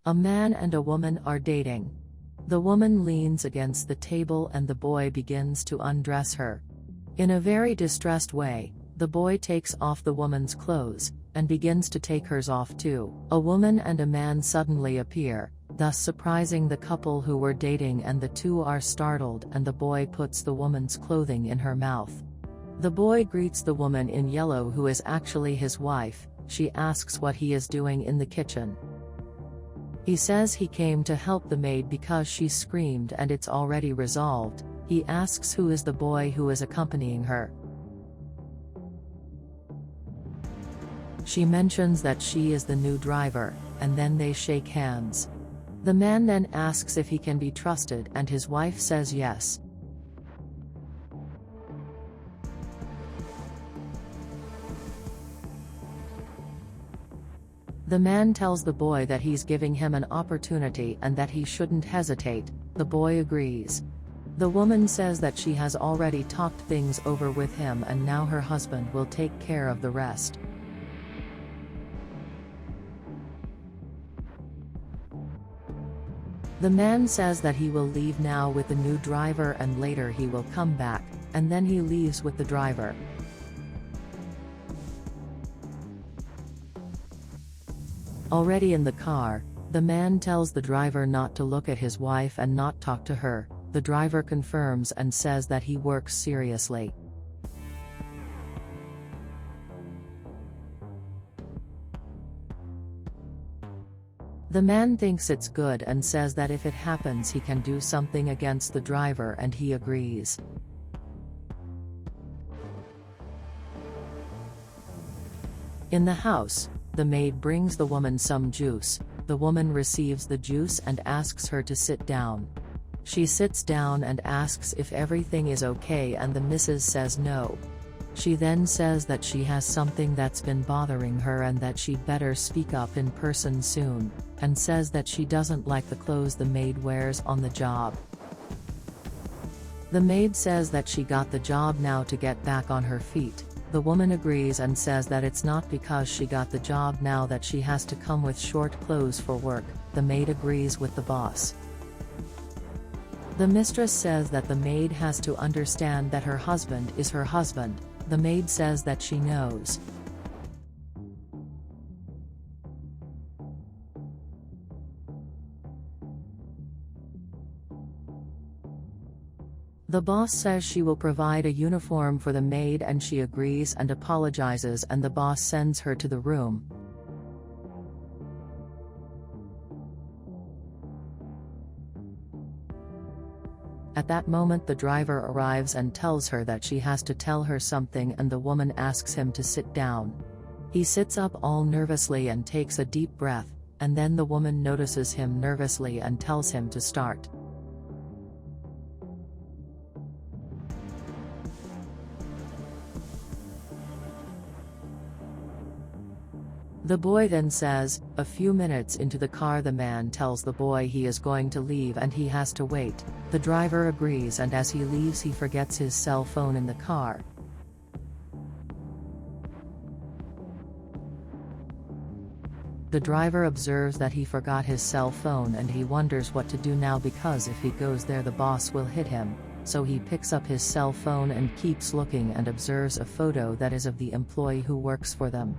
A man and a woman are dating. The woman leans against the table and the boy begins to undress her. In a very distressed way, the boy takes off the woman's clothes, and begins to take hers off too. A woman and a man suddenly appear, thus surprising the couple who were dating, and the two are startled, and the boy puts the woman's clothing in her mouth. The boy greets the woman in yellow who is actually his wife. She asks what he is doing in the kitchen. He says he came to help the maid because she screamed and it's already resolved. He asks who is the boy who is accompanying her. She mentions that she is the new driver, and then they shake hands. The man then asks if he can be trusted, and his wife says yes. The man tells the boy that he's giving him an opportunity and that he shouldn't hesitate. The boy agrees. The woman says that she has already talked things over with him and now her husband will take care of the rest. The man says that he will leave now with the new driver and later he will come back, and then he leaves with the driver. Already in the car, the man tells the driver not to look at his wife and not talk to her. The driver confirms and says that he works seriously. The man thinks it's good and says that if it happens he can do something against the driver, and he agrees. In the house, the maid brings the woman some juice. The woman receives the juice and asks her to sit down. She sits down and asks if everything is okay, and the missus says no. She then says that she has something that's been bothering her and that she'd better speak up in person soon, and says that she doesn't like the clothes the maid wears on the job. The maid says that she got the job now to get back on her feet. The woman agrees and says that it's not because she got the job now that she has to come with short clothes for work. The maid agrees with the boss. The mistress says that the maid has to understand that her husband is her husband. The maid says that she knows. The boss says she will provide a uniform for the maid and she agrees and apologizes, and the boss sends her to the room. At that moment the driver arrives and tells her that she has to tell her something, and the woman asks him to sit down. He sits up all nervously and takes a deep breath, and then the woman notices him nervously and tells him to start. The boy then says, a few minutes into the car the man tells the boy he is going to leave and he has to wait. The driver agrees, and as he leaves he forgets his cell phone in the car. The driver observes that he forgot his cell phone and he wonders what to do now, because if he goes there the boss will hit him. So he picks up his cell phone and keeps looking and observes a photo that is of the employee who works for them.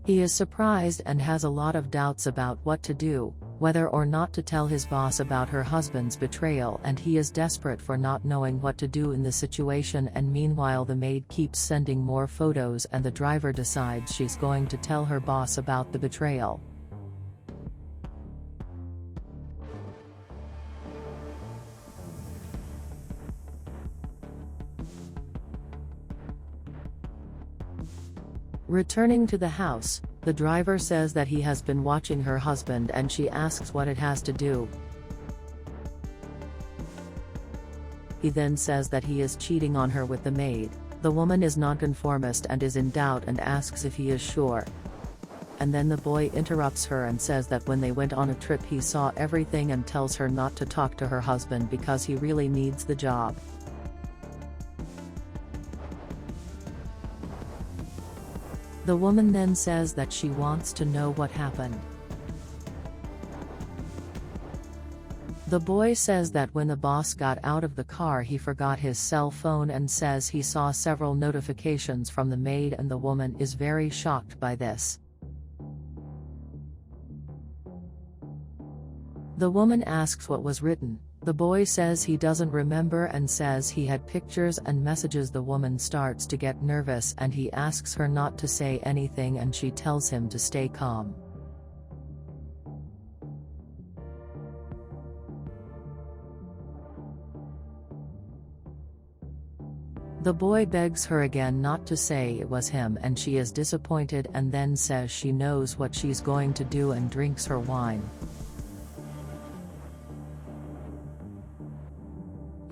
He is surprised and has a lot of doubts about what to do, whether or not to tell his boss about her husband's betrayal, and he is desperate for not knowing what to do in the situation. And meanwhile the maid keeps sending more photos and the driver decides she's going to tell her boss about the betrayal. Returning to the house, the driver says that he has been watching her husband and she asks what it has to do. He then says that he is cheating on her with the maid. The woman is nonconformist and is in doubt and asks if he is sure. and then the boy interrupts her and says that when they went on a trip he saw everything and tells her not to talk to her husband because he really needs the job. The woman then says that she wants to know what happened. The boy says that when the boss got out of the car he forgot his cell phone and says he saw several notifications from the maid, and the woman is very shocked by this. The woman asks what was written. The boy says he doesn't remember and says he had pictures and messages. The woman starts to get nervous and he asks her not to say anything and she tells him to stay calm. The boy begs her again not to say it was him and she is disappointed and then says she knows what she's going to do and drinks her wine.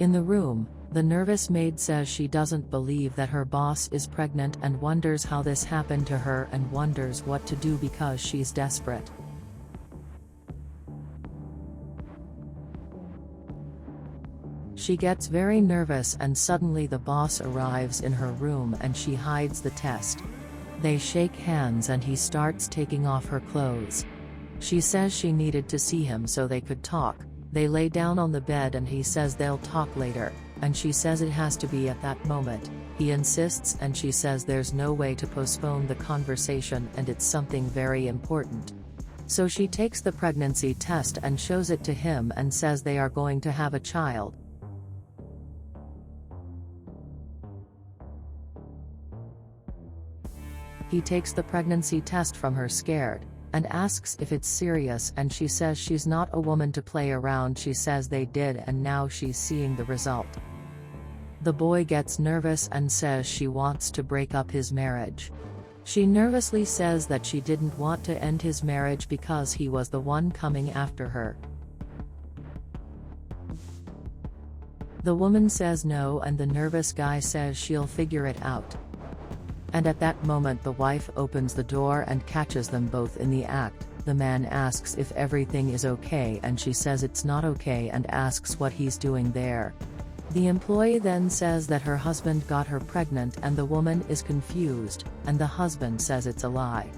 In the room, the nervous maid says she doesn't believe that her boss is pregnant and wonders how this happened to her and wonders what to do because she's desperate. She gets very nervous and suddenly the boss arrives in her room and she hides the test. They shake hands and he starts taking off her clothes. She says she needed to see him so they could talk. They lay down on the bed and he says they'll talk later, and she says it has to be at that moment. He insists and she says there's no way to postpone the conversation and it's something very important. So she takes the pregnancy test and shows it to him and says they are going to have a child. He takes the pregnancy test from her scared, and asks if it's serious and she says she's not a woman to play around. She says they did and now she's seeing the result. The boy gets nervous and says she wants to break up his marriage. She nervously says that she didn't want to end his marriage because he was the one coming after her. The woman says no and the nervous guy says she'll figure it out. And at that moment the wife opens the door and catches them both in the act. The man asks if everything is okay and she says it's not okay and asks what he's doing there. The employee then says that her husband got her pregnant and the woman is confused, and the husband says it's a lie.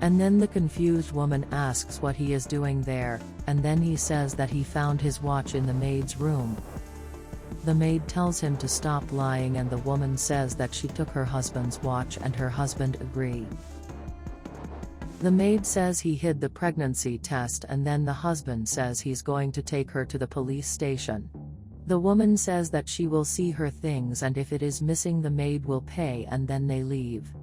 And then the confused woman asks what he is doing there, and then he says that he found his watch in the maid's room. The maid tells him to stop lying and the woman says that she took her husband's watch and her husband agrees. The maid says he hid the pregnancy test and then the husband says he's going to take her to the police station. The woman says that she will see her things and if it is missing the maid will pay, and then they leave.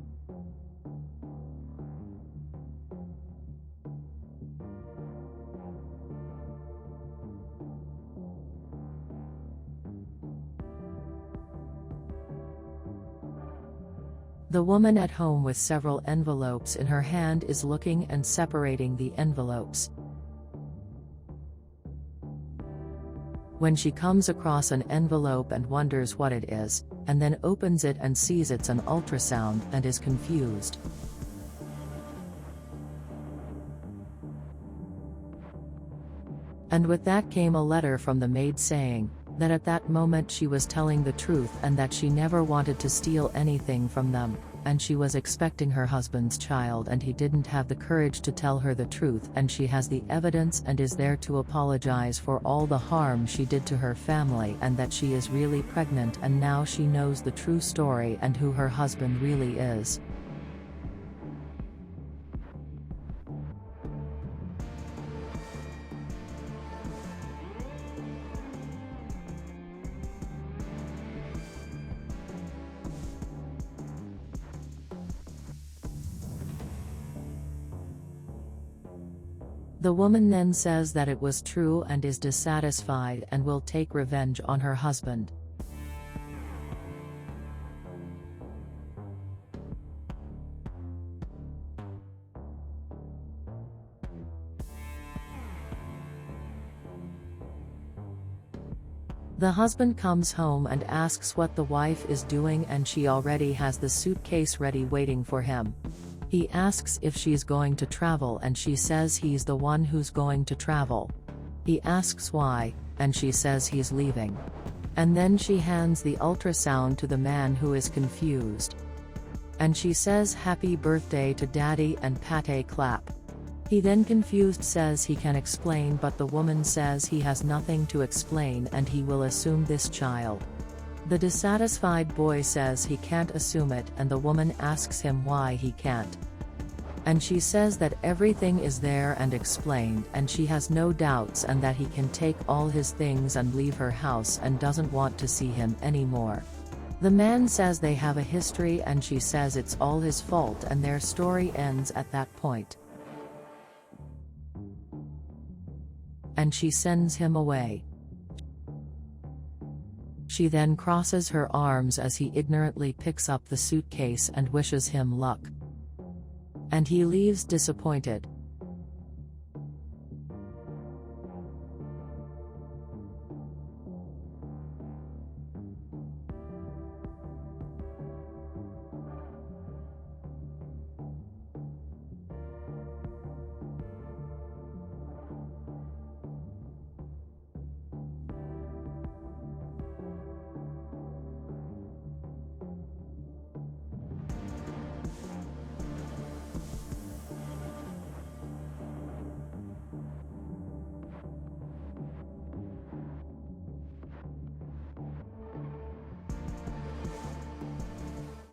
The woman at home with several envelopes in her hand is looking and separating the envelopes. When she comes across an envelope and wonders what it is, and then opens it and sees it's an ultrasound and is confused. And with that came a letter from the maid saying that at that moment she was telling the truth and that she never wanted to steal anything from them, and she was expecting her husband's child and he didn't have the courage to tell her the truth, and she has the evidence and is there to apologize for all the harm she did to her family, and that she is really pregnant and now she knows the true story and who her husband really is. The woman then says that it was true and is dissatisfied and will take revenge on her husband. The husband comes home and asks what the wife is doing and she already has the suitcase ready waiting for him. He asks if she's going to travel and she says he's the one who's going to travel. He asks why, and she says he's leaving. And then she hands the ultrasound to the man who is confused. And she says happy birthday to daddy and pate clap. He then confused says he can explain, but the woman says he has nothing to explain and he will assume this child. The dissatisfied boy says he can't assume it and the woman asks him why he can't. And she says that everything is there and explained and she has no doubts and that he can take all his things and leave her house and doesn't want to see him anymore. The man says they have a history and she says it's all his fault and their story ends at that point. And she sends him away. She then crosses her arms as he ignorantly picks up the suitcase and wishes him luck. And he leaves disappointed.